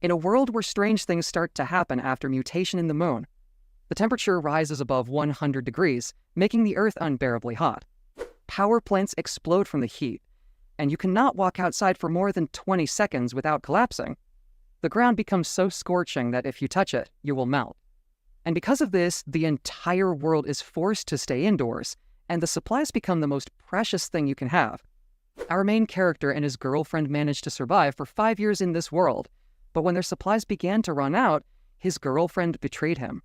In a world where strange things start to happen after mutation in the moon, the temperature rises above 100 degrees, making the Earth unbearably hot. Power plants explode from the heat, and you cannot walk outside for more than 20 seconds without collapsing. The ground becomes so scorching that if you touch it, you will melt. And because of this, the entire world is forced to stay indoors, and the supplies become the most precious thing you can have. Our main character and his girlfriend managed to survive for 5 years in this world, but when their supplies began to run out, his girlfriend betrayed him.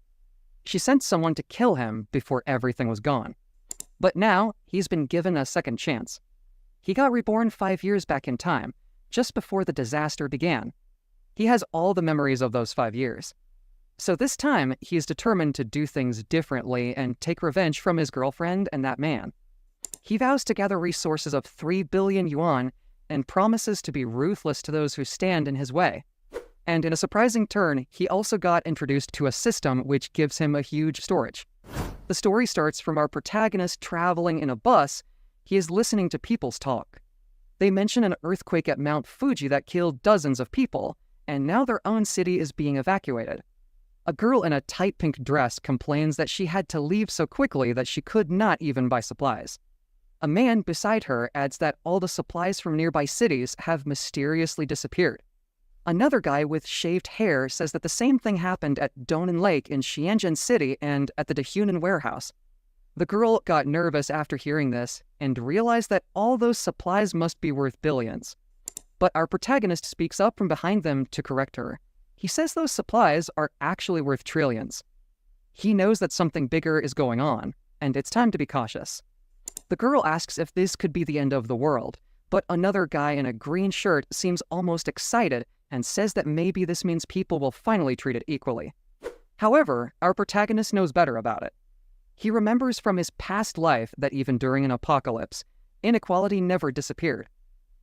She sent someone to kill him before everything was gone. But now, he's been given a second chance. He got reborn 5 years back in time, just before the disaster began. He has all the memories of those 5 years. So this time, he is determined to do things differently and take revenge from his girlfriend and that man. He vows to gather resources of 3 billion yuan and promises to be ruthless to those who stand in his way. And in a surprising turn, he also got introduced to a system which gives him a huge storage. The story starts from our protagonist traveling in a bus. He is listening to people's talk. They mention an earthquake at Mount Fuji that killed dozens of people, and now their own city is being evacuated. A girl in a tight pink dress complains that she had to leave so quickly that she could not even buy supplies. A man beside her adds that all the supplies from nearby cities have mysteriously disappeared. Another guy with shaved hair says that the same thing happened at Donan Lake in Xianjian City and at the Dahunan warehouse. The girl got nervous after hearing this and realized that all those supplies must be worth billions. But our protagonist speaks up from behind them to correct her. He says those supplies are actually worth trillions. He knows that something bigger is going on, and it's time to be cautious. The girl asks if this could be the end of the world, but another guy in a green shirt seems almost excited and says that maybe this means people will finally treat it equally. However, our protagonist knows better about it. He remembers from his past life that even during an apocalypse, inequality never disappeared.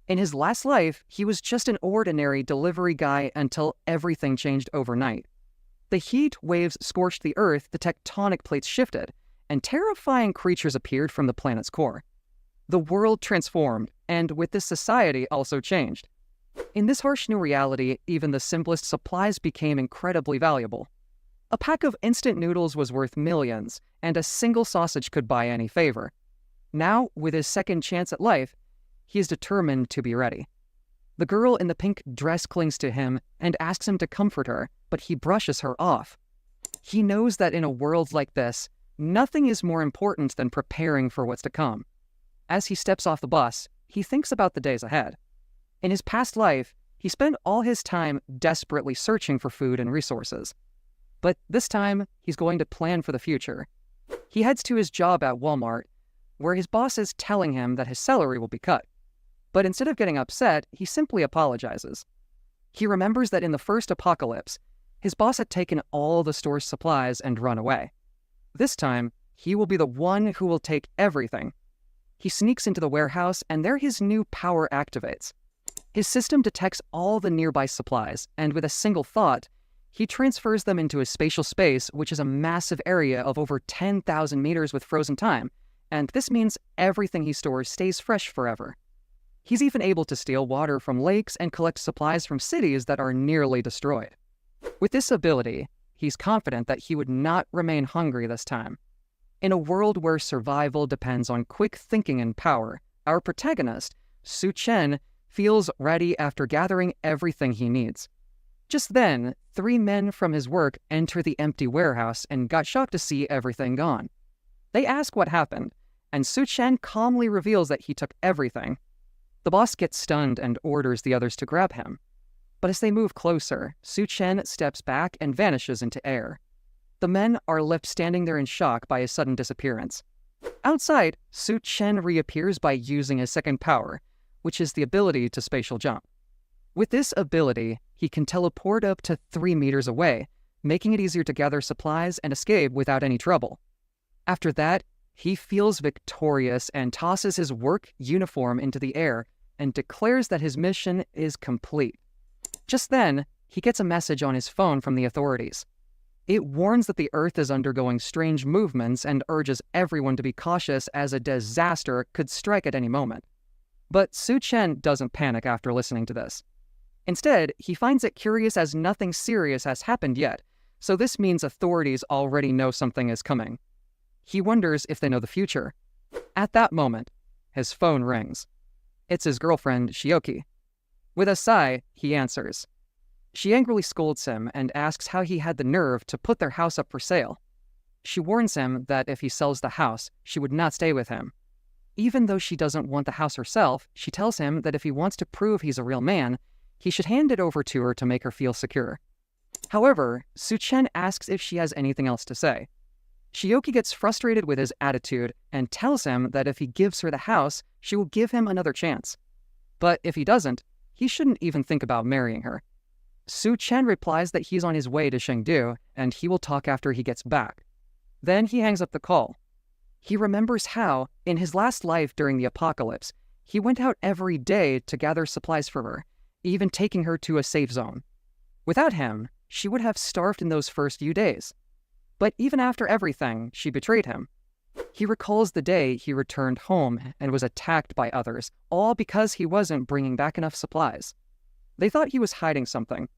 In his last life, he was just an ordinary delivery guy until everything changed overnight. The heat waves scorched the Earth, the tectonic plates shifted, and terrifying creatures appeared from the planet's core. The world transformed, and with this society also changed. In this harsh new reality, even the simplest supplies became incredibly valuable. A pack of instant noodles was worth millions, and a single sausage could buy any favor. Now, with his second chance at life, he is determined to be ready. The girl in the pink dress clings to him and asks him to comfort her, but he brushes her off. He knows that in a world like this, nothing is more important than preparing for what's to come. As he steps off the bus, he thinks about the days ahead. In his past life, he spent all his time desperately searching for food and resources. But this time, he's going to plan for the future. He heads to his job at Walmart, where his boss is telling him that his salary will be cut. But instead of getting upset, he simply apologizes. He remembers that in the first apocalypse, his boss had taken all the store's supplies and run away. This time, he will be the one who will take everything. He sneaks into the warehouse, and there his new power activates. His system detects all the nearby supplies, and with a single thought, he transfers them into a spatial space, which is a massive area of over 10,000 meters with frozen time, and this means everything he stores stays fresh forever. He's even able to steal water from lakes and collect supplies from cities that are nearly destroyed. With this ability, he's confident that he would not remain hungry this time. In a world where survival depends on quick thinking and power, our protagonist, Su Chen, feels ready after gathering everything he needs. Just then, 3 men from his work enter the empty warehouse and got shocked to see everything gone. They ask what happened, and Su Chen calmly reveals that he took everything. The boss gets stunned and orders the others to grab him. But as they move closer, Su Chen steps back and vanishes into air. The men are left standing there in shock by his sudden disappearance. Outside, Su Chen reappears by using his second power, which is the ability to spatial jump. With this ability, he can teleport up to 3 meters away, making it easier to gather supplies and escape without any trouble. After that, he feels victorious and tosses his work uniform into the air and declares that his mission is complete. Just then, he gets a message on his phone from the authorities. It warns that the Earth is undergoing strange movements and urges everyone to be cautious as a disaster could strike at any moment. But Su Chen doesn't panic after listening to this. Instead, he finds it curious as nothing serious has happened yet, so this means authorities already know something is coming. He wonders if they know the future. At that moment, his phone rings. It's his girlfriend, Shioki. With a sigh, he answers. She angrily scolds him and asks how he had the nerve to put their house up for sale. She warns him that if he sells the house, she would not stay with him. Even though she doesn't want the house herself, she tells him that if he wants to prove he's a real man, he should hand it over to her to make her feel secure. However, Su-chen asks if she has anything else to say. Shioki gets frustrated with his attitude and tells him that if he gives her the house, she will give him another chance. But if he doesn't, he shouldn't even think about marrying her. Su-chen replies that he's on his way to Chengdu and he will talk after he gets back. Then he hangs up the call. He remembers how, in his last life during the apocalypse, he went out every day to gather supplies for her, even taking her to a safe zone. Without him, she would have starved in those first few days. But even after everything, she betrayed him. He recalls the day he returned home and was attacked by others, all because he wasn't bringing back enough supplies. They thought he was hiding something.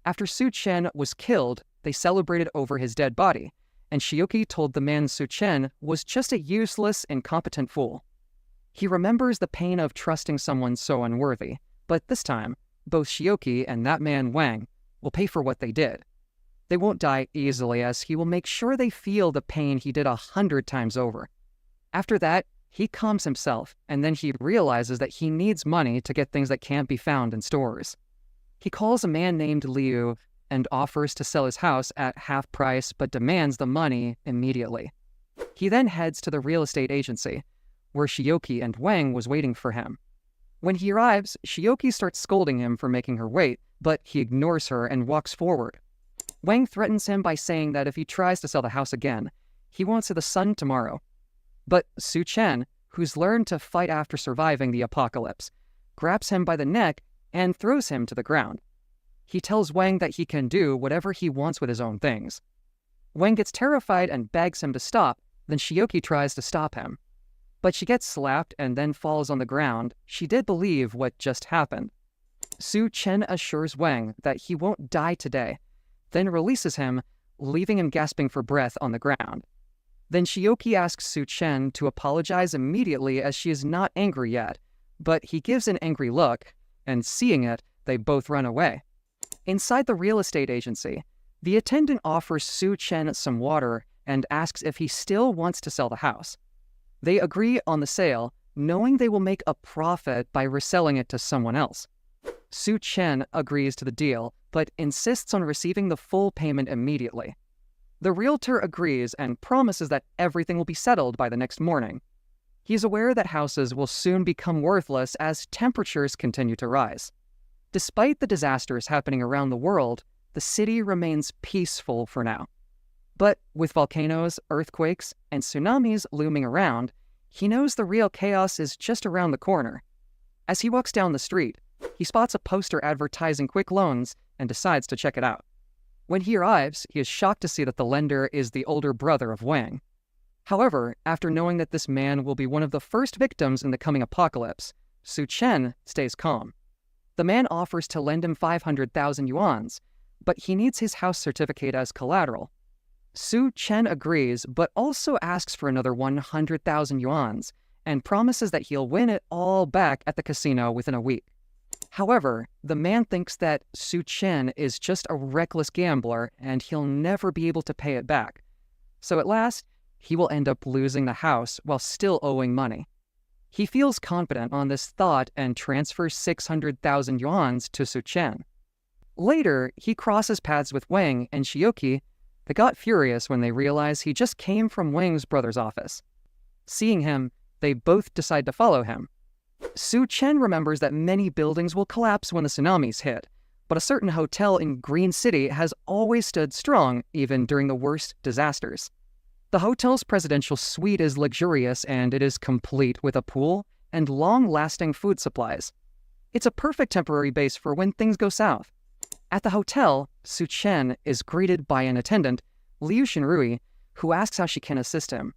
After Su-chen was killed, they celebrated over his dead body, and Shioki told the man Su-chen was just a useless, incompetent fool. He remembers the pain of trusting someone so unworthy, but this time, both Shioki and that man Wang will pay for what they did. They won't die easily, as he will make sure they feel the pain he did 100 times over. After that, he calms himself, and then he realizes that he needs money to get things that can't be found in stores. He calls a man named Liu and offers to sell his house at half price, but demands the money immediately. He then heads to the real estate agency, where Shioki and Wang was waiting for him. When he arrives, Shioki starts scolding him for making her wait, but he ignores her and walks forward. Wang threatens him by saying that if he tries to sell the house again, he won't see the sun tomorrow. But Su-chen, who's learned to fight after surviving the apocalypse, grabs him by the neck and throws him to the ground. He tells Wang that he can do whatever he wants with his own things. Wang gets terrified and begs him to stop, then Shioki tries to stop him. But she gets slapped and then falls on the ground. She did believe what just happened. Su-chen assures Wang that he won't die today, then releases him, leaving him gasping for breath on the ground. Then Shioki asks Su-chen to apologize immediately as she is not angry yet, but he gives an angry look, and seeing it, they both run away. Inside the real estate agency, the attendant offers Su-chen some water and asks if he still wants to sell the house. They agree on the sale, knowing they will make a profit by reselling it to someone else. Su-chen agrees to the deal, but insists on receiving the full payment immediately. The realtor agrees and promises that everything will be settled by the next morning. He's aware that houses will soon become worthless as temperatures continue to rise. Despite the disasters happening around the world, the city remains peaceful for now. But with volcanoes, earthquakes, and tsunamis looming around, he knows the real chaos is just around the corner. As he walks down the street, he spots a poster advertising quick loans and decides to check it out. When he arrives, he is shocked to see that the lender is the older brother of Wang. However, after knowing that this man will be one of the first victims in the coming apocalypse, Su-chen stays calm. The man offers to lend him 500,000 yuans, but he needs his house certificate as collateral. Su-chen agrees, but also asks for another 100,000 yuans and promises that he'll win it all back at the casino within a week. However, the man thinks that Su-chen is just a reckless gambler and he'll never be able to pay it back. So at last, he will end up losing the house while still owing money. He feels confident on this thought and transfers 600,000 yuans to Su-chen. Later, he crosses paths with Wang and Shioki. They got furious when they realize he just came from Wang's brother's office. Seeing him, they both decide to follow him. Su-chen remembers that many buildings will collapse when the tsunamis hit, but a certain hotel in Green City has always stood strong even during the worst disasters. The hotel's presidential suite is luxurious and it is complete with a pool and long-lasting food supplies. It's a perfect temporary base for when things go south. At the hotel, Su-chen is greeted by an attendant, Liu Shinrui, who asks how she can assist him.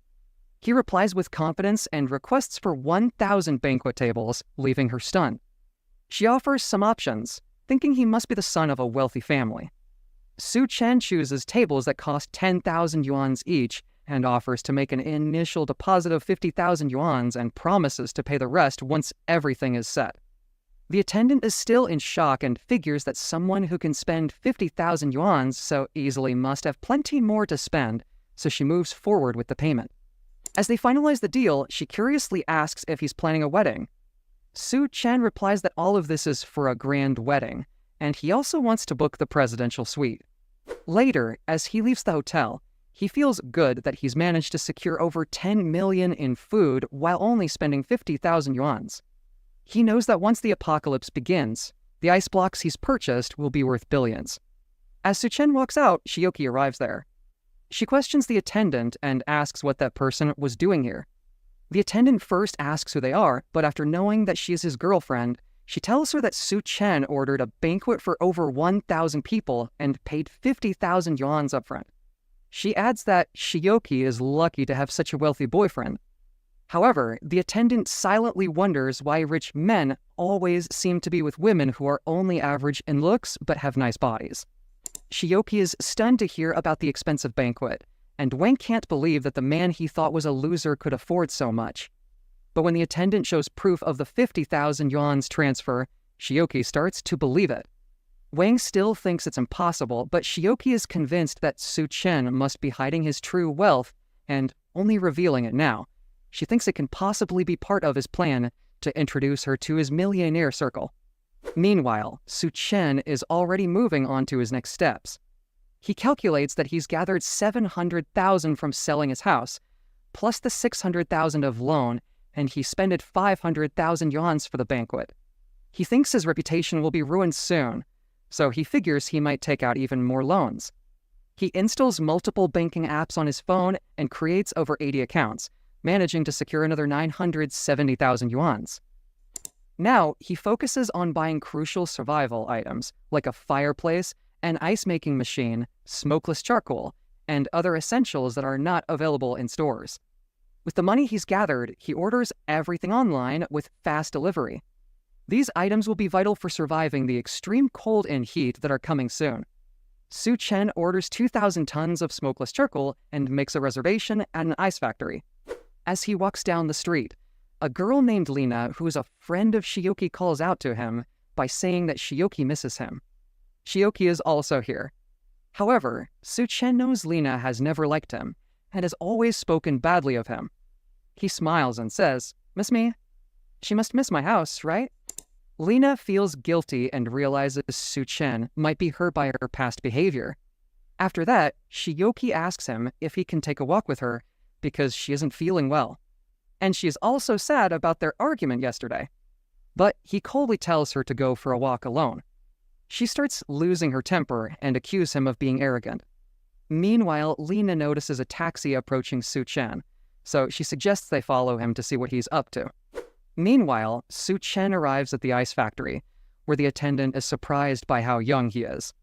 He replies with confidence and requests for 1,000 banquet tables, leaving her stunned. She offers some options, thinking he must be the son of a wealthy family. Su Chen chooses tables that cost 10,000 yuans each and offers to make an initial deposit of 50,000 yuans and promises to pay the rest once everything is set. The attendant is still in shock and figures that someone who can spend 50,000 yuans so easily must have plenty more to spend, so she moves forward with the payment. As they finalize the deal, she curiously asks if he's planning a wedding. Su Chen replies that all of this is for a grand wedding, and he also wants to book the presidential suite. Later, as he leaves the hotel, he feels good that he's managed to secure over 10 million in food while only spending 50,000 yuans. He knows that once the apocalypse begins, the ice blocks he's purchased will be worth billions. As Su Chen walks out, Shioki arrives there. She questions the attendant and asks what that person was doing here. The attendant first asks who they are, but after knowing that she is his girlfriend, she tells her that Su Chen ordered a banquet for over 1,000 people and paid 50,000 yuans upfront. She adds that Shioki is lucky to have such a wealthy boyfriend. However, the attendant silently wonders why rich men always seem to be with women who are only average in looks but have nice bodies. Shioki is stunned to hear about the expensive banquet, and Wang can't believe that the man he thought was a loser could afford so much. But when the attendant shows proof of the 50,000 yuan's transfer, Shioki starts to believe it. Wang still thinks it's impossible, but Shioki is convinced that Su Chen must be hiding his true wealth and only revealing it now. She thinks it can possibly be part of his plan to introduce her to his millionaire circle. Meanwhile, Su Chen is already moving on to his next steps. He calculates that he's gathered 700,000 from selling his house, plus the 600,000 of loan, and he spent 500,000 yuans for the banquet. He thinks his reputation will be ruined soon, so he figures he might take out even more loans. He installs multiple banking apps on his phone and creates over 80 accounts, managing to secure another 970,000 yuans. Now, he focuses on buying crucial survival items like a fireplace, an ice-making machine, smokeless charcoal, and other essentials that are not available in stores. With the money he's gathered, he orders everything online with fast delivery. These items will be vital for surviving the extreme cold and heat that are coming soon. Su Chen orders 2,000 tons of smokeless charcoal and makes a reservation at an ice factory. As he walks down the street, a girl named Lina, who is a friend of Shioki, calls out to him by saying that Shioki misses him. Shioki is also here. However, Su Chen knows Lina has never liked him and has always spoken badly of him. He smiles and says, "Miss me? She must miss my house, right?" Lina feels guilty and realizes Su Chen might be hurt by her past behavior. After that, Shioki asks him if he can take a walk with her because she isn't feeling well. And she is also sad about their argument yesterday. But he coldly tells her to go for a walk alone. She starts losing her temper and accuses him of being arrogant. Meanwhile, Lina notices a taxi approaching Su Chen, so she suggests they follow him to see what he's up to. Meanwhile, Su Chen arrives at the ice factory, where the attendant is surprised by how young he is.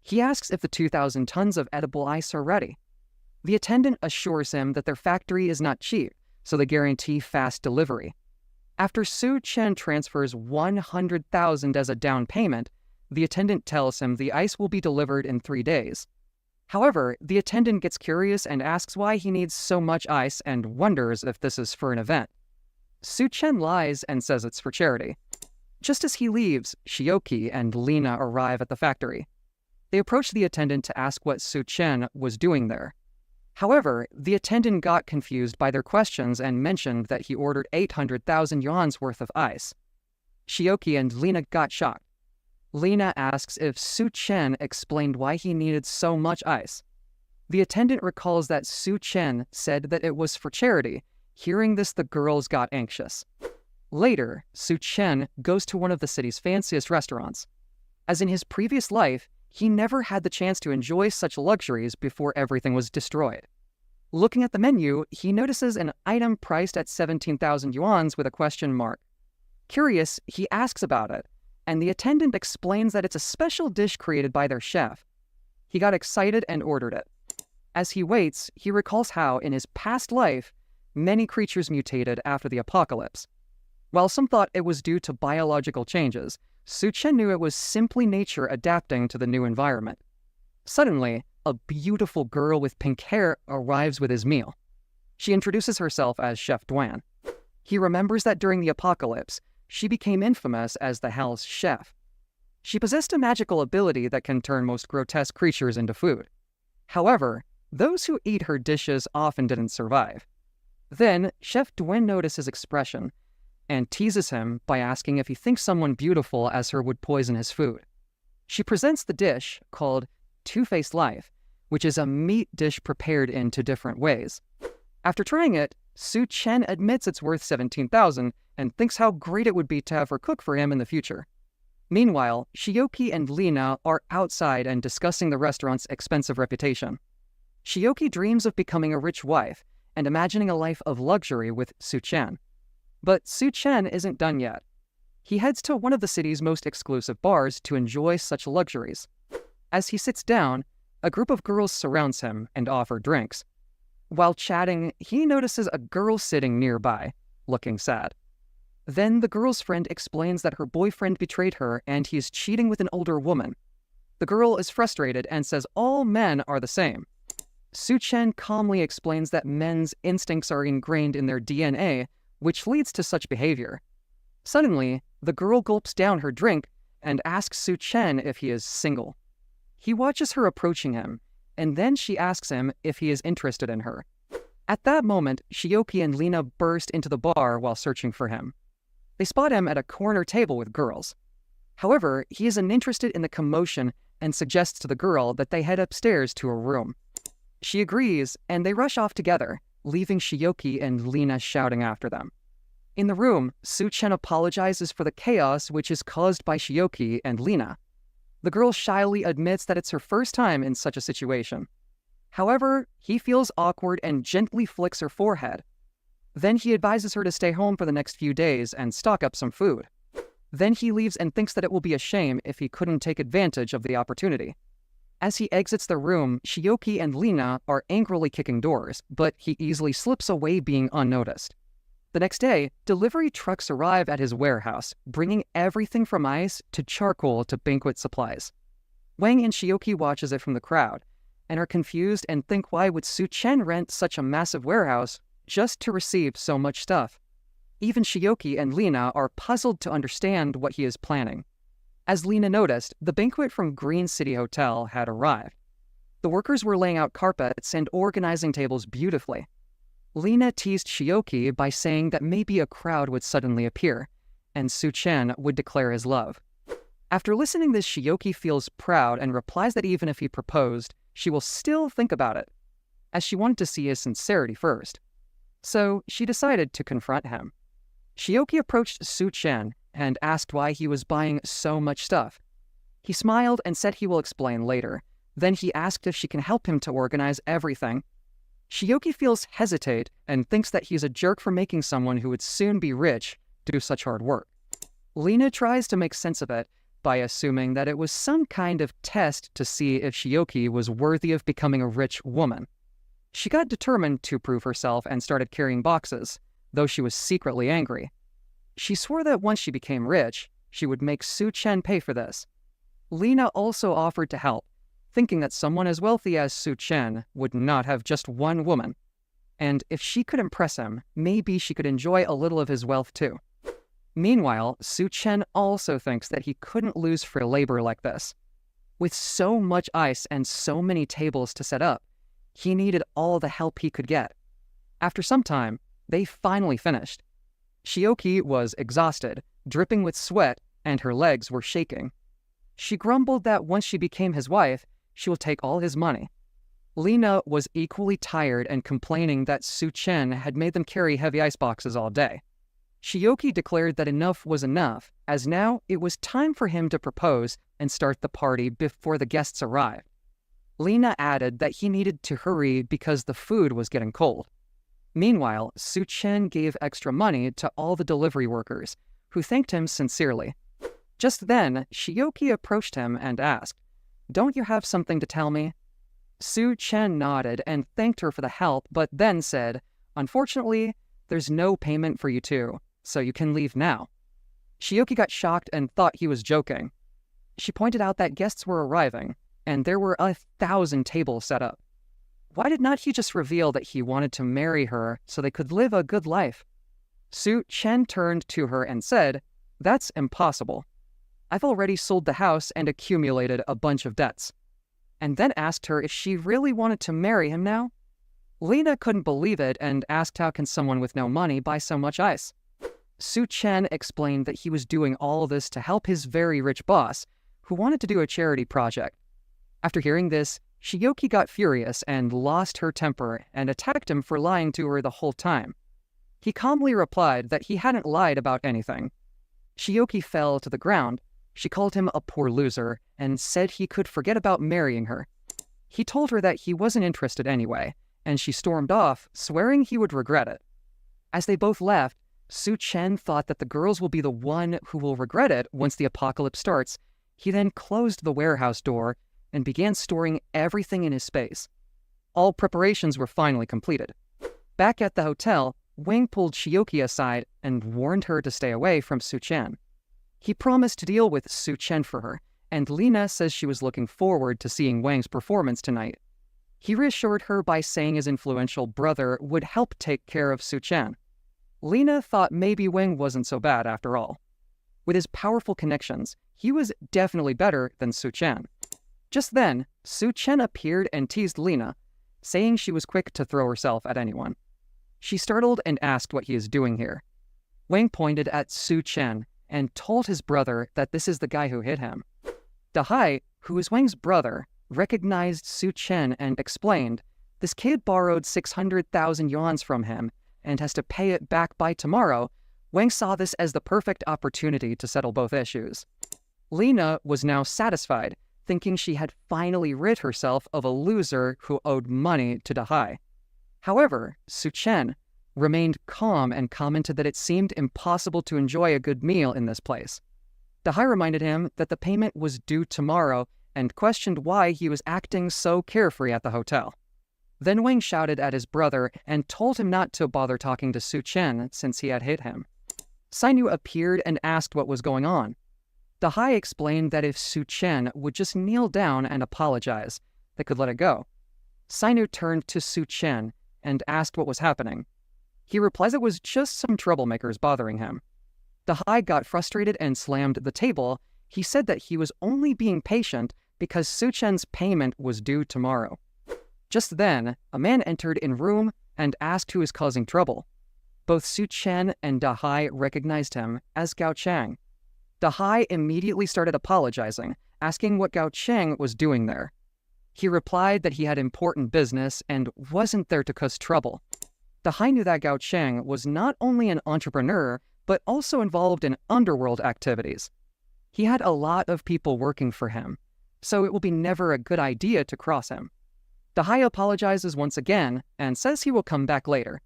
He asks if the 2,000 tons of edible ice are ready. The attendant assures him that their factory is not cheap, so they guarantee fast delivery. After Su Chen transfers 100,000 as a down payment, the attendant tells him the ice will be delivered in 3 days. However, the attendant gets curious and asks why he needs so much ice and wonders if this is for an event. Su Chen lies and says it's for charity. Just as he leaves, Shioki and Lina arrive at the factory. They approach the attendant to ask what Su Chen was doing there. However, the attendant got confused by their questions and mentioned that he ordered 800,000 yuan's worth of ice. Shioki and Lina got shocked. Lina asks if Su Chen explained why he needed so much ice. The attendant recalls that Su Chen said that it was for charity. Hearing this, the girls got anxious. Later, Su Chen goes to one of the city's fanciest restaurants. As in his previous life, he never had the chance to enjoy such luxuries before everything was destroyed. Looking at the menu, he notices an item priced at 17,000 yuans with a question mark. Curious, he asks about it, and the attendant explains that it's a special dish created by their chef. He got excited and ordered it. As he waits, he recalls how, in his past life, many creatures mutated after the apocalypse. While some thought it was due to biological changes, Su Chen knew it was simply nature adapting to the new environment. Suddenly, a beautiful girl with pink hair arrives with his meal. She introduces herself as Chef Duan. He remembers that during the apocalypse, she became infamous as the hell's chef. She possessed a magical ability that can turn most grotesque creatures into food. However, those who eat her dishes often didn't survive. Then, Chef Duan notices his expression and teases him by asking if he thinks someone beautiful as her would poison his food. She presents the dish, called Two-Faced Life, which is a meat dish prepared in 2 different ways. After trying it, Su Chen admits it's worth 17,000 and thinks how great it would be to have her cook for him in the future. Meanwhile, Shioki and Lina are outside and discussing the restaurant's expensive reputation. Shioki dreams of becoming a rich wife and imagining a life of luxury with Su Chen. But Su Chen isn't done yet. He heads to one of the city's most exclusive bars to enjoy such luxuries. As he sits down, a group of girls surrounds him and offer drinks. While chatting, he notices a girl sitting nearby, looking sad. Then the girl's friend explains that her boyfriend betrayed her and he is cheating with an older woman. The girl is frustrated and says all men are the same. Su Chen calmly explains that men's instincts are ingrained in their DNA, which leads to such behavior. Suddenly, the girl gulps down her drink and asks Su Chen if he is single. He watches her approaching him, and then she asks him if he is interested in her. At that moment, Shioki and Lina burst into the bar while searching for him. They spot him at a corner table with girls. However, he is uninterested in the commotion and suggests to the girl that they head upstairs to a room. She agrees, and they rush off together, leaving Shioki and Lina shouting after them. In the room, Su Chen apologizes for the chaos which is caused by Shioki and Lina. The girl shyly admits that it's her first time in such a situation. However, he feels awkward and gently flicks her forehead. Then he advises her to stay home for the next few days and stock up some food. Then he leaves and thinks that it will be a shame if he couldn't take advantage of the opportunity. As he exits the room, Shioki and Lina are angrily kicking doors, but he easily slips away being unnoticed. The next day, delivery trucks arrive at his warehouse, bringing everything from ice to charcoal to banquet supplies. Wang and Shioki watches it from the crowd, and are confused and think why would Su Chen rent such a massive warehouse just to receive so much stuff. Even Shioki and Lina are puzzled to understand what he is planning. As Lina noticed, the banquet from Green City Hotel had arrived. The workers were laying out carpets and organizing tables beautifully. Lina teased Shioki by saying that maybe a crowd would suddenly appear, and Su Chen would declare his love. After listening to this, Shioki feels proud and replies that even if he proposed, she will still think about it, as she wanted to see his sincerity first. So she decided to confront him. Shioki approached Su Chen and asked why he was buying so much stuff. He smiled and said he will explain later. Then he asked if she can help him to organize everything. Shioki feels hesitate and thinks that he's a jerk for making someone who would soon be rich do such hard work. Lina tries to make sense of it by assuming that it was some kind of test to see if Shioki was worthy of becoming a rich woman. She got determined to prove herself and started carrying boxes, though she was secretly angry. She swore that once she became rich, she would make Su Chen pay for this. Lina also offered to help, thinking that someone as wealthy as Su Chen would not have just one woman. And if she could impress him, maybe she could enjoy a little of his wealth too. Meanwhile, Su Chen also thinks that he couldn't lose for labor like this. With so much ice and so many tables to set up, he needed all the help he could get. After some time, they finally finished. Shioki was exhausted, dripping with sweat, and her legs were shaking. She grumbled that once she became his wife, she will take all his money. Lina was equally tired and complaining that Su Chen had made them carry heavy ice boxes all day. Shioki declared that enough was enough, as now it was time for him to propose and start the party before the guests arrived. Lina added that he needed to hurry because the food was getting cold. Meanwhile, Su Chen gave extra money to all the delivery workers, who thanked him sincerely. Just then, Shioki approached him and asked, "Don't you have something to tell me?" Su Chen nodded and thanked her for the help, but then said, "Unfortunately, there's no payment for you two, so you can leave now." Shiyoki got shocked and thought he was joking. She pointed out that guests were arriving, and there were 1,000 tables set up. Why did not he just reveal that he wanted to marry her so they could live a good life? Su Chen turned to her and said, "That's impossible. I've already sold the house and accumulated a bunch of debts," and then asked her if she really wanted to marry him now. Lena couldn't believe it and asked how can someone with no money buy so much ice. Su Chen explained that he was doing all this to help his very rich boss, who wanted to do a charity project. After hearing this, Shiyoki got furious and lost her temper and attacked him for lying to her the whole time. He calmly replied that he hadn't lied about anything. Shiyoki fell to the ground. She called him a poor loser and said he could forget about marrying her. He told her that he wasn't interested anyway, and she stormed off, swearing he would regret it. As they both left, Su Chen thought that the girls will be the one who will regret it once the apocalypse starts. He then closed the warehouse door and began storing everything in his space. All preparations were finally completed. Back at the hotel, Wang pulled Shiyoki aside and warned her to stay away from Su Chen. He promised to deal with Su Chen for her, and Lena says she was looking forward to seeing Wang's performance tonight. He reassured her by saying his influential brother would help take care of Su Chen. Lena thought maybe Wang wasn't so bad after all. With his powerful connections, he was definitely better than Su Chen. Just then, Su Chen appeared and teased Lena, saying she was quick to throw herself at anyone. She startled and asked what he is doing here. Wang pointed at Su Chen and told his brother that this is the guy who hit him. Dahai, who is Wang's brother, recognized Su Chen and explained, "This kid borrowed 600,000 yuans from him and has to pay it back by tomorrow." Wang saw this as the perfect opportunity to settle both issues. Lena was now satisfied, thinking she had finally rid herself of a loser who owed money to Dahai. However, Su Chen remained calm and commented that it seemed impossible to enjoy a good meal in this place. Dahai reminded him that the payment was due tomorrow and questioned why he was acting so carefree at the hotel. Then Wang shouted at his brother and told him not to bother talking to Su Chen since he had hit him. Sainu appeared and asked what was going on. Dahai explained that if Su Chen would just kneel down and apologize, they could let it go. Sainu turned to Su Chen and asked what was happening. He replies it was just some troublemakers bothering him. Dahai got frustrated and slammed the table. He said that he was only being patient because Su Chen's payment was due tomorrow. Just then, a man entered in room and asked who is causing trouble. Both Su Chen and Dahai recognized him as Gao Chang. Dahai immediately started apologizing, asking what Gao Chang was doing there. He replied that he had important business and wasn't there to cause trouble. Dahai knew that Gao Chang was not only an entrepreneur, but also involved in underworld activities. He had a lot of people working for him, so it will be never a good idea to cross him. Dahai apologizes once again and says he will come back later.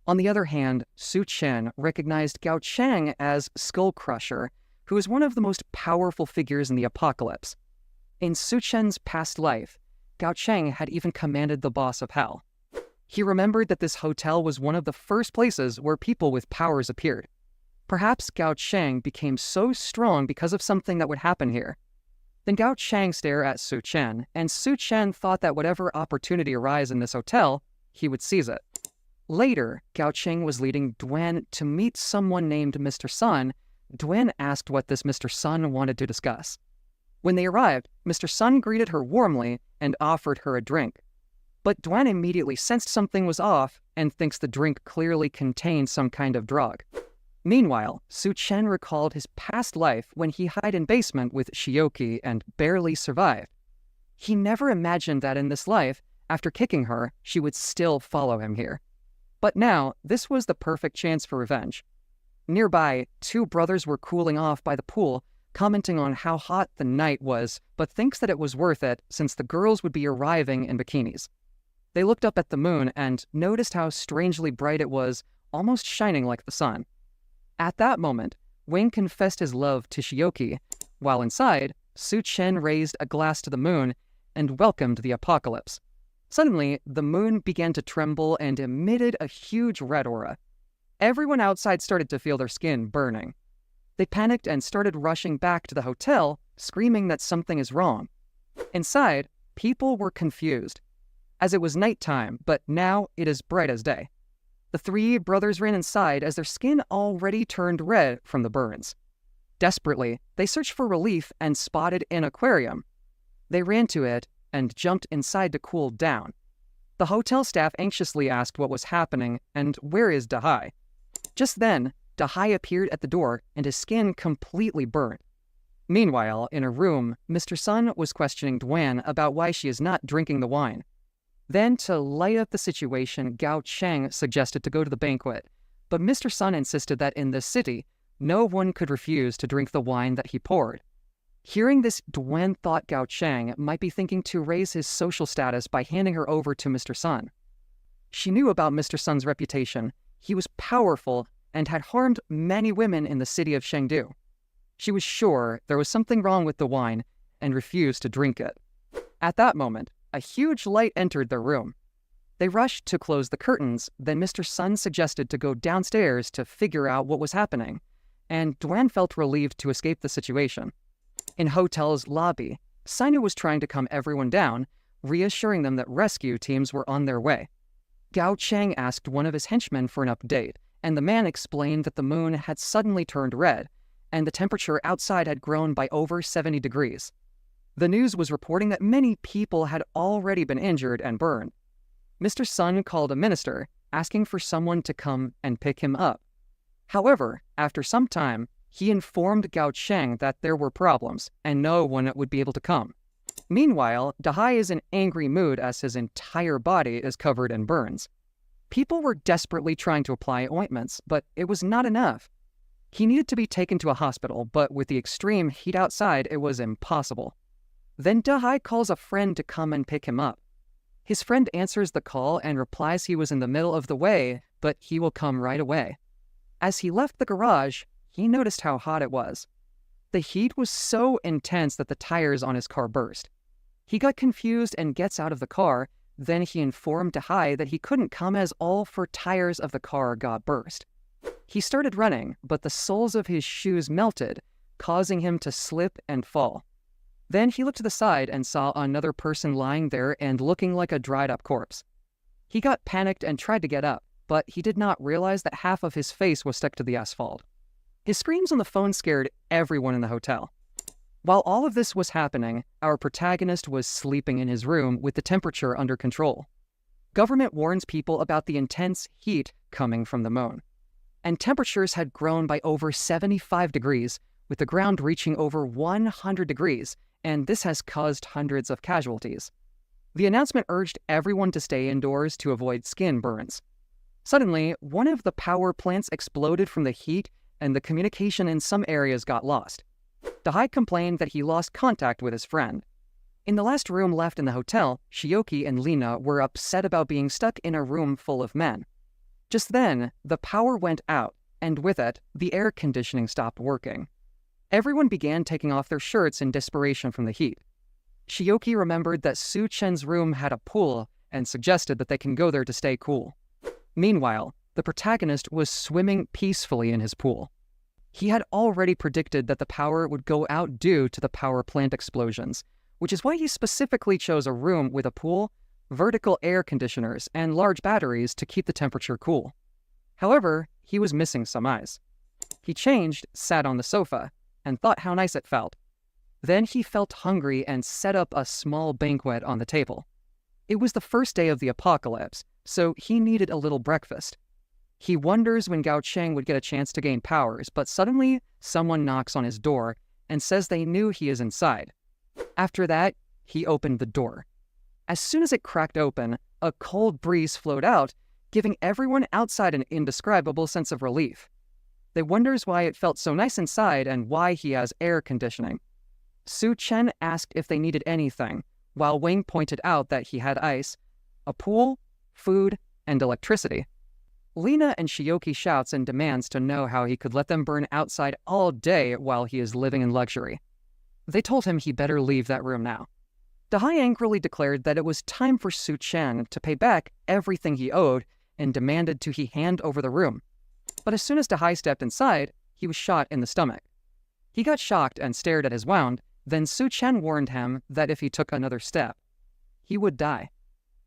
On the other hand, Su Chen recognized Gao Chang as Skull Crusher, who is one of the most powerful figures in the apocalypse. In Su Chen's past life, Gao Chang had even commanded the boss of hell. He remembered that this hotel was one of the first places where people with powers appeared. Perhaps Gao Chang became so strong because of something that would happen here. Then Gao Chang stared at Su Chen, and Su Chen thought that whatever opportunity arose in this hotel, he would seize it. Later, Gao Chang was leading Duan to meet someone named Mr. Sun. Duan asked what this Mr. Sun wanted to discuss. When they arrived, Mr. Sun greeted her warmly and offered her a drink. But Duan immediately sensed something was off and thinks the drink clearly contained some kind of drug. Meanwhile, Su Chen recalled his past life when he hid in basement with Shiyoki and barely survived. He never imagined that in this life, after kicking her, she would still follow him here. But now, this was the perfect chance for revenge. Nearby, two brothers were cooling off by the pool, commenting on how hot the night was, but thinks that it was worth it since the girls would be arriving in bikinis. They looked up at the moon and noticed how strangely bright it was, almost shining like the sun. At that moment, Wang confessed his love to Shiyoki, while inside, Su Chen raised a glass to the moon and welcomed the apocalypse. Suddenly, the moon began to tremble and emitted a huge red aura. Everyone outside started to feel their skin burning. They panicked and started rushing back to the hotel, screaming that something is wrong. Inside, people were confused, as it was nighttime, but now it is bright as day. The three brothers ran inside as their skin already turned red from the burns. Desperately, they searched for relief and spotted an aquarium. They ran to it and jumped inside to cool down. The hotel staff anxiously asked what was happening and where is Dahai. Just then, Dahai appeared at the door and his skin completely burnt. Meanwhile, in a room, Mr. Sun was questioning Duan about why she is not drinking the wine. Then, to light up the situation, Gao Cheng suggested to go to the banquet, but Mr. Sun insisted that in this city, no one could refuse to drink the wine that he poured. Hearing this, Duan thought Gao Cheng might be thinking to raise his social status by handing her over to Mr. Sun. She knew about Mr. Sun's reputation. He was powerful and had harmed many women in the city of Chengdu. She was sure there was something wrong with the wine and refused to drink it. At that moment, a huge light entered their room. They rushed to close the curtains, then Mr. Sun suggested to go downstairs to figure out what was happening, and Duan felt relieved to escape the situation. In hotel's lobby, Sinu was trying to calm everyone down, reassuring them that rescue teams were on their way. Gao Cheng asked one of his henchmen for an update, and the man explained that the moon had suddenly turned red, and the temperature outside had grown by over 70 degrees. The news was reporting that many people had already been injured and burned. Mr. Sun called a minister, asking for someone to come and pick him up. However, after some time, he informed Gao Cheng that there were problems, and no one would be able to come. Meanwhile, Dahai is in angry mood as his entire body is covered in burns. People were desperately trying to apply ointments, but it was not enough. He needed to be taken to a hospital, but with the extreme heat outside, it was impossible. Then Dahai calls a friend to come and pick him up. His friend answers the call and replies he was in the middle of the way, but he will come right away. As he left the garage, he noticed how hot it was. The heat was so intense that the tires on his car burst. He got confused and gets out of the car. Then he informed Dahai that he couldn't come as all 4 tires of the car got burst. He started running, but the soles of his shoes melted, causing him to slip and fall. Then he looked to the side and saw another person lying there and looking like a dried-up corpse. He got panicked and tried to get up, but he did not realize that half of his face was stuck to the asphalt. His screams on the phone scared everyone in the hotel. While all of this was happening, our protagonist was sleeping in his room with the temperature under control. Government warns people about the intense heat coming from the moon. And temperatures had grown by over 75 degrees, with the ground reaching over 100 degrees, and this has caused hundreds of casualties. The announcement urged everyone to stay indoors to avoid skin burns. Suddenly, one of the power plants exploded from the heat, and the communication in some areas got lost. Dahai complained that he lost contact with his friend. In the last room left in the hotel, Shioki and Lina were upset about being stuck in a room full of men. Just then, the power went out, and with it, the air conditioning stopped working. Everyone began taking off their shirts in desperation from the heat. Shioki remembered that Su Chen's room had a pool and suggested that they can go there to stay cool. Meanwhile, the protagonist was swimming peacefully in his pool. He had already predicted that the power would go out due to the power plant explosions, which is why he specifically chose a room with a pool, vertical air conditioners, and large batteries to keep the temperature cool. However, he was missing some eyes. He changed, sat on the sofa, and thought how nice it felt. Then he felt hungry and set up a small banquet on the table. It was the first day of the apocalypse, so he needed a little breakfast. He wonders when Gao Cheng would get a chance to gain powers, but suddenly someone knocks on his door and says they knew he is inside. After that, he opened the door. As soon as it cracked open, a cold breeze flowed out, giving everyone outside an indescribable sense of relief. They wonders why it felt so nice inside and why he has air conditioning. Su Chen asked if they needed anything, while Wing pointed out that he had ice, a pool, food, and electricity. Lina and Shioki shouts and demands to know how he could let them burn outside all day while he is living in luxury. They told him he better leave that room now. Dahai angrily declared that it was time for Su Chen to pay back everything he owed and demanded he hand over the room. But as soon as Dahai stepped inside, he was shot in the stomach. He got shocked and stared at his wound, then Su Chen warned him that if he took another step, he would die.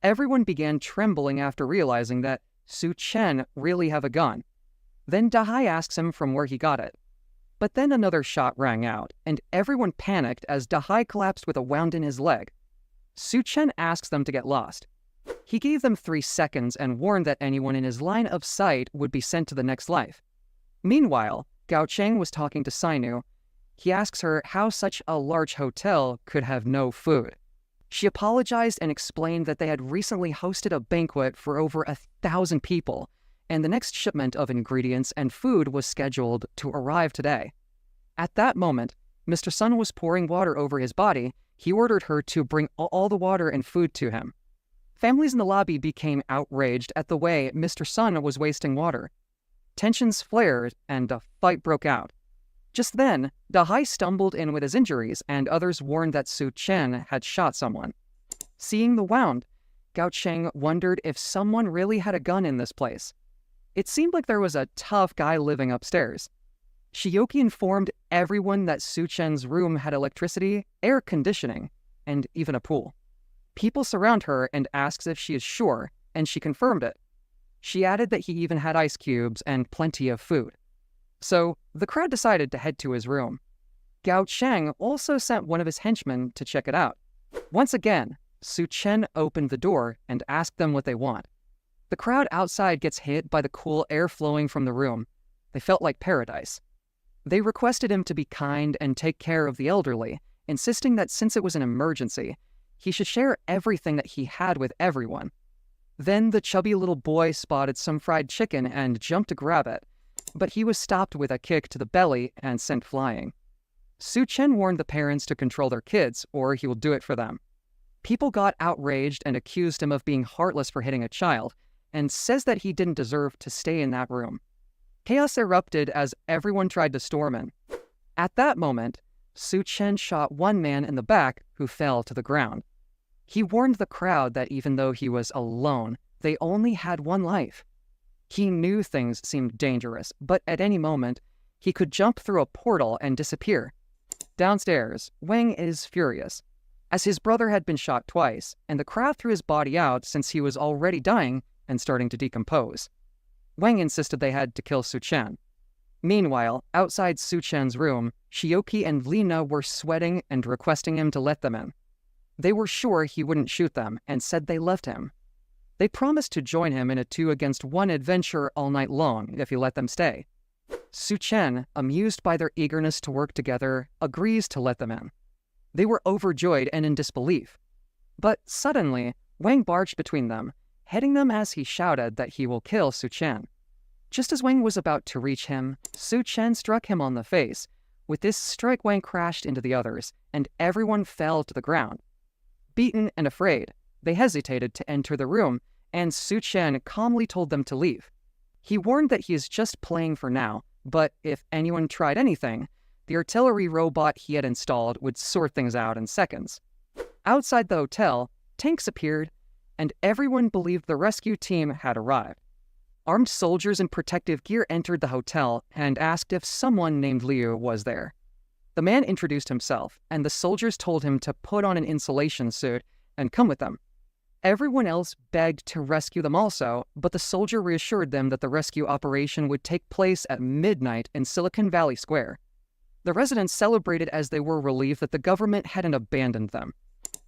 Everyone began trembling after realizing that Su Chen really had a gun. Then Dahai asks him from where he got it. But then another shot rang out, and everyone panicked as Dahai collapsed with a wound in his leg. Su Chen asks them to get lost. He gave them 3 seconds and warned that anyone in his line of sight would be sent to the next life. Meanwhile, Gao Cheng was talking to Sainu. He asks her how such a large hotel could have no food. She apologized and explained that they had recently hosted a banquet for over 1,000 people, and the next shipment of ingredients and food was scheduled to arrive today. At that moment, Mr. Sun was pouring water over his body. He ordered her to bring all the water and food to him. Families in the lobby became outraged at the way Mr. Sun was wasting water. Tensions flared and a fight broke out. Just then, Dahai stumbled in with his injuries, and others warned that Su Chen had shot someone. Seeing the wound, Gao Cheng wondered if someone really had a gun in this place. It seemed like there was a tough guy living upstairs. Shiyoki informed everyone that Su Chen's room had electricity, air conditioning, and even a pool. People surround her and asks if she is sure, and she confirmed it. She added that he even had ice cubes and plenty of food. So, the crowd decided to head to his room. Gao Cheng also sent one of his henchmen to check it out. Once again, Su Chen opened the door and asked them what they want. The crowd outside gets hit by the cool air flowing from the room. They felt like paradise. They requested him to be kind and take care of the elderly, insisting that since it was an emergency, he should share everything that he had with everyone. Then the chubby little boy spotted some fried chicken and jumped to grab it, but he was stopped with a kick to the belly and sent flying. Su Chen warned the parents to control their kids, or he will do it for them. People got outraged and accused him of being heartless for hitting a child, and says that he didn't deserve to stay in that room. Chaos erupted as everyone tried to storm in. At that moment, Su Chen shot one man in the back who fell to the ground. He warned the crowd that even though he was alone, they only had one life. He knew things seemed dangerous, but at any moment, he could jump through a portal and disappear. Downstairs, Wang is furious, as his brother had been shot twice, and the crowd threw his body out since he was already dying and starting to decompose. Wang insisted they had to kill Su Chen. Meanwhile, outside Su Chen's room, Shiyoki and Lina were sweating and requesting him to let them in. They were sure he wouldn't shoot them and said they left him. They promised to join him in a 2-against-1 adventure all night long if he let them stay. Su Chen, amused by their eagerness to work together, agrees to let them in. They were overjoyed and in disbelief. But suddenly, Wang barged between them, heading them as he shouted that he will kill Su Chen. Just as Wang was about to reach him, Su Chen struck him on the face. With this strike, Wang crashed into the others, and everyone fell to the ground. Beaten and afraid, they hesitated to enter the room, and Su Chen calmly told them to leave. He warned that he is just playing for now, but if anyone tried anything, the artillery robot he had installed would sort things out in seconds. Outside the hotel, tanks appeared, and everyone believed the rescue team had arrived. Armed soldiers in protective gear entered the hotel and asked if someone named Liu was there. The man introduced himself, and the soldiers told him to put on an insulation suit and come with them. Everyone else begged to rescue them also, but the soldier reassured them that the rescue operation would take place at midnight in Silicon Valley Square. The residents celebrated as they were relieved that the government hadn't abandoned them.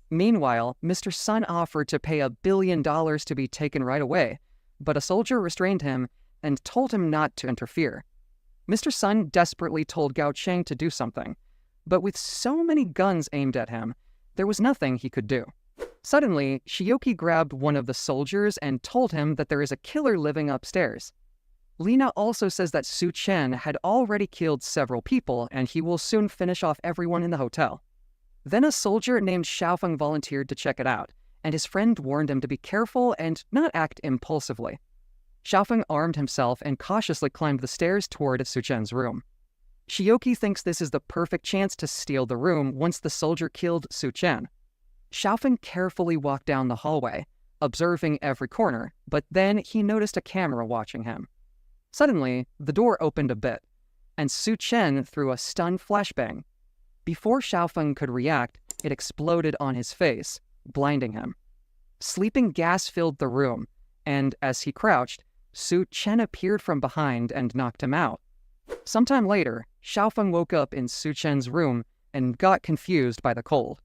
Meanwhile, Mr. Sun offered to pay $1 billion to be taken right away, but a soldier restrained him and told him not to interfere. Mr. Sun desperately told Gao Cheng to do something, but with so many guns aimed at him, there was nothing he could do. Suddenly, Shiyoki grabbed one of the soldiers and told him that there is a killer living upstairs. Lina also says that Su Chen had already killed several people and he will soon finish off everyone in the hotel. Then a soldier named Xiaofeng volunteered to check it out, and his friend warned him to be careful and not act impulsively. Xiaofeng armed himself and cautiously climbed the stairs toward Su Chen's room. Shiyoki thinks this is the perfect chance to steal the room once the soldier killed Su Chen. Xiaofeng carefully walked down the hallway, observing every corner, but then he noticed a camera watching him. Suddenly, the door opened a bit. and Su Chen threw a stun flashbang. Before Xiaofeng could react, it exploded on his face, blinding him. Sleeping gas filled the room, and as he crouched, Su Chen appeared from behind and knocked him out. Sometime later, Xiaofeng woke up in Su Chen's room and got confused by the cold.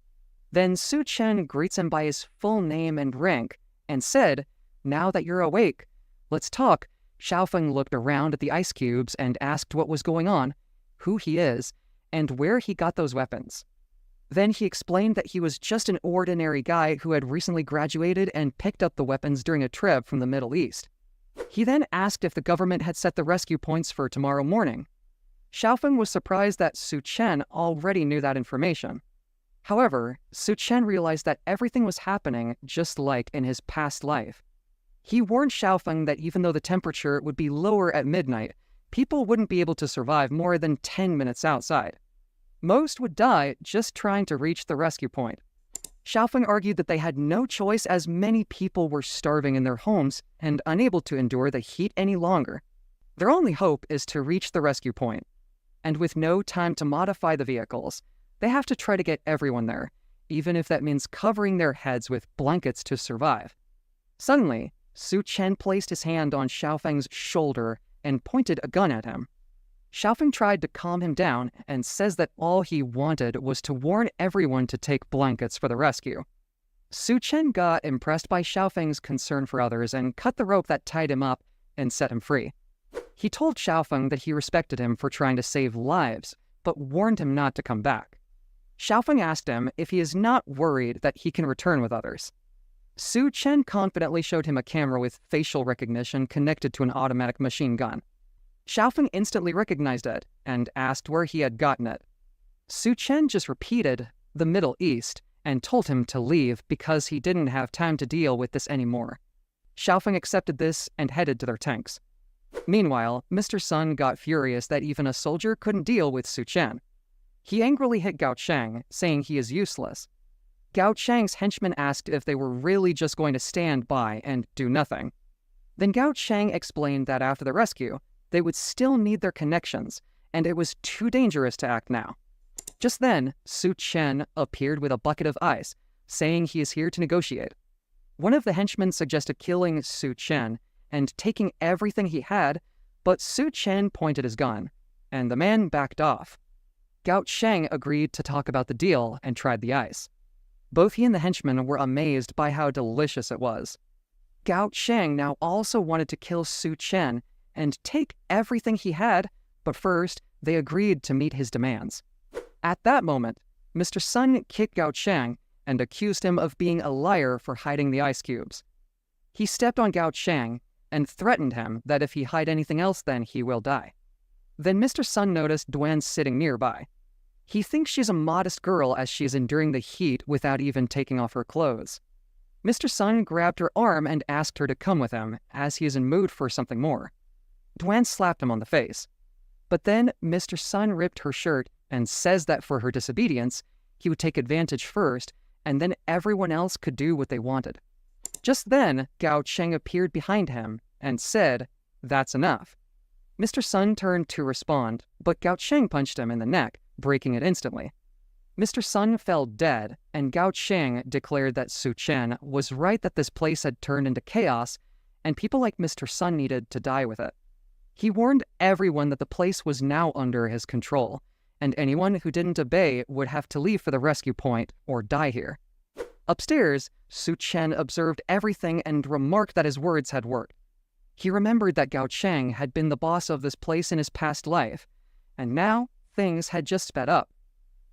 Then Su Chen greets him by his full name and rank and said, "Now that you're awake, let's talk." Xiaofeng looked around at the ice cubes and asked what was going on, who he is, and where he got those weapons. Then he explained that he was just an ordinary guy who had recently graduated and picked up the weapons during a trip from the Middle East. He then asked if the government had set the rescue points for tomorrow morning. Xiaofeng was surprised that Su Chen already knew that information. However, Su Chen realized that everything was happening just like in his past life. He warned Xiaofeng that even though the temperature would be lower at midnight, people wouldn't be able to survive more than 10 minutes outside. Most would die just trying to reach the rescue point. Xiaofeng argued that they had no choice as many people were starving in their homes and unable to endure the heat any longer. Their only hope is to reach the rescue point. And with no time to modify the vehicles, they have to try to get everyone there, even if that means covering their heads with blankets to survive. Suddenly, Su Chen placed his hand on Xiaofeng's shoulder and pointed a gun at him. Xiaofeng tried to calm him down and says that all he wanted was to warn everyone to take blankets for the rescue. Su Chen got impressed by Xiaofeng's concern for others and cut the rope that tied him up and set him free. He told Xiaofeng that he respected him for trying to save lives, but warned him not to come back. Xiaofeng asked him if he is not worried that he can return with others. Su Chen confidently showed him a camera with facial recognition connected to an automatic machine gun. Xiaofeng instantly recognized it and asked where he had gotten it. Su Chen just repeated, "the Middle East," and told him to leave because he didn't have time to deal with this anymore. Xiaofeng accepted this and headed to their tanks. Meanwhile, Mr. Sun got furious that even a soldier couldn't deal with Su Chen. He angrily hit Gao Chang, saying he is useless. Gao Chang's henchmen asked if they were really just going to stand by and do nothing. Then Gao Chang explained that after the rescue, they would still need their connections, and it was too dangerous to act now. Just then, Su Chen appeared with a bucket of ice, saying he is here to negotiate. One of the henchmen suggested killing Su Chen and taking everything he had, but Su Chen pointed his gun, and the man backed off. Gao Chang agreed to talk about the deal and tried the ice. Both he and the henchman were amazed by how delicious it was. Gao Chang now also wanted to kill Su Chen and take everything he had, but first they agreed to meet his demands. At that moment, Mr. Sun kicked Gao Chang and accused him of being a liar for hiding the ice cubes. He stepped on Gao Chang and threatened him that if he hid anything else, then he will die. Then Mr. Sun noticed Duan sitting nearby. He thinks she's a modest girl as she is enduring the heat without even taking off her clothes. Mr. Sun grabbed her arm and asked her to come with him, as he is in mood for something more. Duan slapped him on the face. But then Mr. Sun ripped her shirt and says that for her disobedience, he would take advantage first, and then everyone else could do what they wanted. Just then, Gao Cheng appeared behind him and said, "That's enough." Mr. Sun turned to respond, but Gao Cheng punched him in the neck, breaking it instantly. Mr. Sun fell dead, and Gao Cheng declared that Su Chen was right that this place had turned into chaos, and people like Mr. Sun needed to die with it. He warned everyone that the place was now under his control, and anyone who didn't obey would have to leave for the rescue point or die here. Upstairs, Su Chen observed everything and remarked that his words had worked. He remembered that Gao Cheng had been the boss of this place in his past life, and now things had just sped up.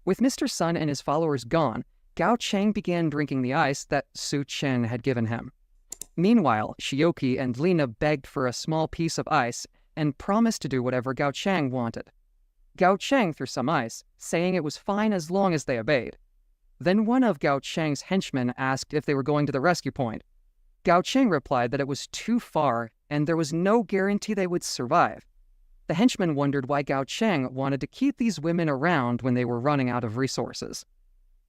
With Mr. Sun and his followers gone, Gao Cheng began drinking the ice that Su Chen had given him. Meanwhile, Shioki and Lina begged for a small piece of ice and promised to do whatever Gao Cheng wanted. Gao Cheng threw some ice, saying it was fine as long as they obeyed. Then one of Gao Cheng's henchmen asked if they were going to the rescue point. Gao Cheng replied that it was too far and there was no guarantee they would survive. The henchman wondered why Gao Cheng wanted to keep these women around when they were running out of resources.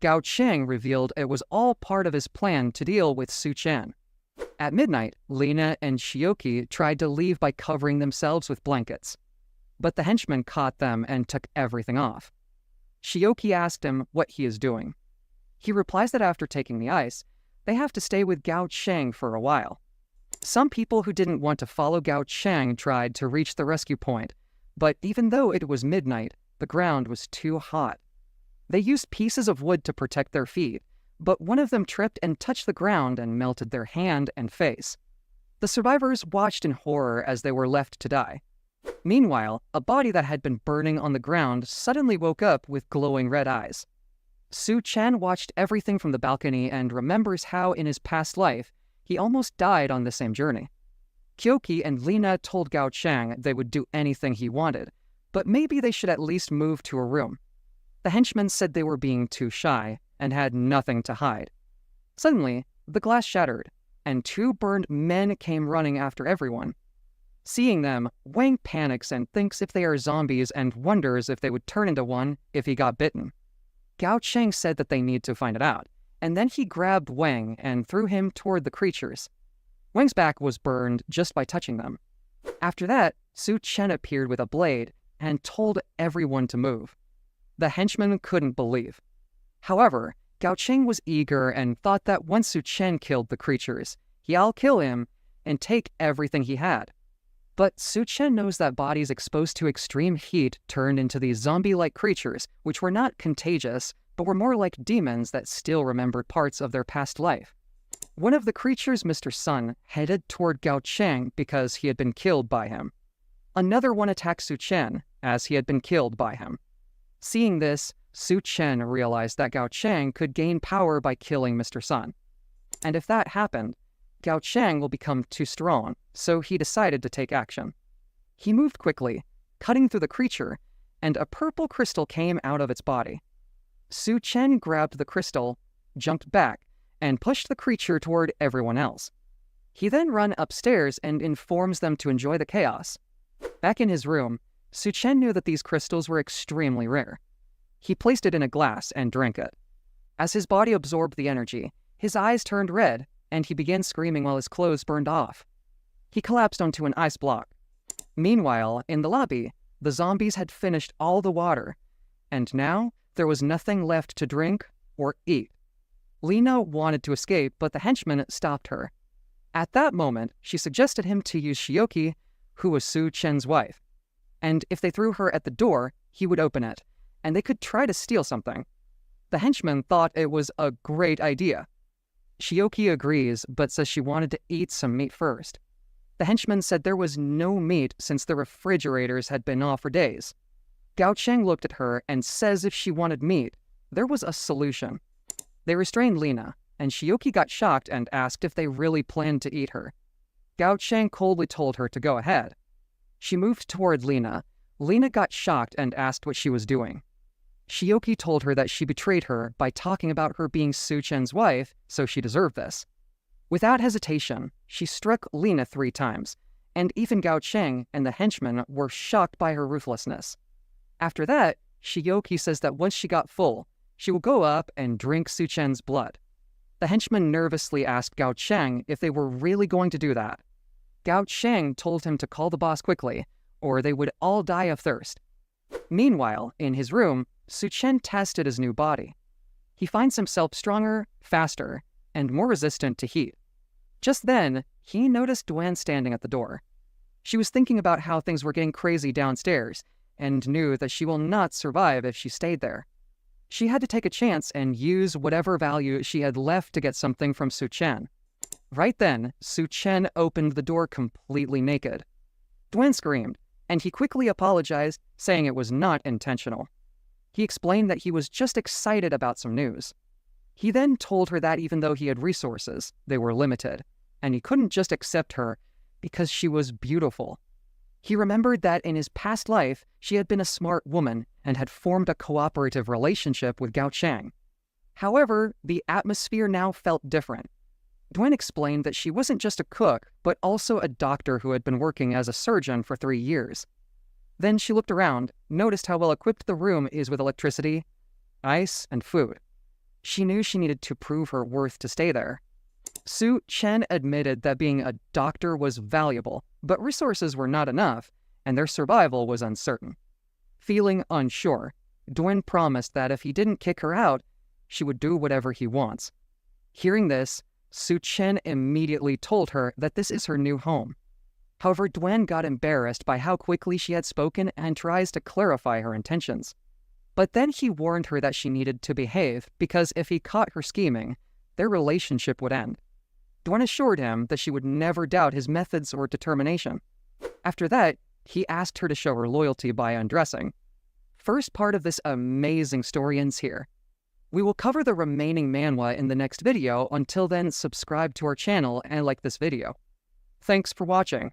Gao Cheng revealed it was all part of his plan to deal with Su Chen. At midnight, Lina and Shioki tried to leave by covering themselves with blankets. but the henchman caught them and took everything off. Shioki asked him what he is doing. He replies that after taking the ice, they have to stay with Gao Chang for a while. Some people who didn't want to follow Gao Chang tried to reach the rescue point, but even though it was midnight, the ground was too hot. They used pieces of wood to protect their feet, but one of them tripped and touched the ground and melted their hand and face. The survivors watched in horror as they were left to die. Meanwhile, a body that had been burning on the ground suddenly woke up with glowing red eyes. Su Chen watched everything from the balcony and remembers how in his past life, he almost died on the same journey. Kyoki and Lina told Gao Chang they would do anything he wanted, but maybe they should at least move to a room. The henchmen said they were being too shy and had nothing to hide. Suddenly, the glass shattered, and two burned men came running after everyone. Seeing them, Wang panics and thinks if they are zombies and wonders if they would turn into one if he got bitten. Gao Chang said that they need to find it out, and then he grabbed Wang and threw him toward the creatures. Wang's back was burned just by touching them. After that, Su Chen appeared with a blade and told everyone to move. The henchmen couldn't believe. However, Gao Chang was eager and thought that once Su Chen killed the creatures, he'll kill him and take everything he had. But Su Chen knows that bodies exposed to extreme heat turned into these zombie-like creatures, which were not contagious, but were more like demons that still remembered parts of their past life. One of the creatures, Mr. Sun, headed toward Gao Chang because he had been killed by him. Another one attacked Su Chen, as he had been killed by him. Seeing this, Su Chen realized that Gao Chang could gain power by killing Mr. Sun. And if that happened, Gao Chang will become too strong, so he decided to take action. He moved quickly, cutting through the creature, and a purple crystal came out of its body. Su Chen grabbed the crystal, jumped back, and pushed the creature toward everyone else. He then ran upstairs and informs them to enjoy the chaos. Back in his room, Su Chen knew that these crystals were extremely rare. He placed it in a glass and drank it. As his body absorbed the energy, his eyes turned red, and he began screaming while his clothes burned off. He collapsed onto an ice block. Meanwhile, in the lobby, the zombies had finished all the water, and now there was nothing left to drink or eat. Lina wanted to escape, but the henchman stopped her. At that moment, she suggested him to use Shioki, who was Su Chen's wife. And if they threw her at the door, he would open it, and they could try to steal something. The henchman thought it was a great idea. Shioki agrees, but says she wanted to eat some meat first. The henchman said there was no meat since the refrigerators had been off for days. Gao Chang looked at her and says if she wanted meat, there was a solution. They restrained Lina, and Shioki got shocked and asked if they really planned to eat her. Gao Chang coldly told her to go ahead. She moved toward Lina. Lina got shocked and asked what she was doing. Shioki told her that she betrayed her by talking about her being Su Chen's wife, so she deserved this. Without hesitation, she struck Lina 3 times, and even Gao Chang and the henchmen were shocked by her ruthlessness. After that, Shioki says that once she got full, she will go up and drink Su Chen's blood. The henchmen nervously asked Gao Chang if they were really going to do that. Gao Chang told him to call the boss quickly, or they would all die of thirst. Meanwhile, in his room, Su Chen tested his new body. He finds himself stronger, faster, and more resistant to heat. Just then, he noticed Duan standing at the door. She was thinking about how things were getting crazy downstairs, and knew that she will not survive if she stayed there. She had to take a chance and use whatever value she had left to get something from Su Chen. Right then, Su Chen opened the door completely naked. Duan screamed, and he quickly apologized, saying it was not intentional. He explained that he was just excited about some news. He then told her that even though he had resources, they were limited, and he couldn't just accept her because she was beautiful. He remembered that in his past life, she had been a smart woman and had formed a cooperative relationship with Gao Chang. However, the atmosphere now felt different. Duan explained that she wasn't just a cook, but also a doctor who had been working as a surgeon for 3 years. Then she looked around, noticed how well equipped the room is with electricity, ice, and food. She knew she needed to prove her worth to stay there. Su Chen admitted that being a doctor was valuable, but resources were not enough, and their survival was uncertain. Feeling unsure, Dwayne promised that if he didn't kick her out, she would do whatever he wants. Hearing this, Su Chen immediately told her that this is her new home. However, Dwayne got embarrassed by how quickly she had spoken and tries to clarify her intentions. But then he warned her that she needed to behave because if he caught her scheming, their relationship would end. Dwayne assured him that she would never doubt his methods or determination. After that, he asked her to show her loyalty by undressing. First part of this amazing story ends here. We will cover the remaining manhwa in the next video. Until then, subscribe to our channel and like this video. Thanks for watching.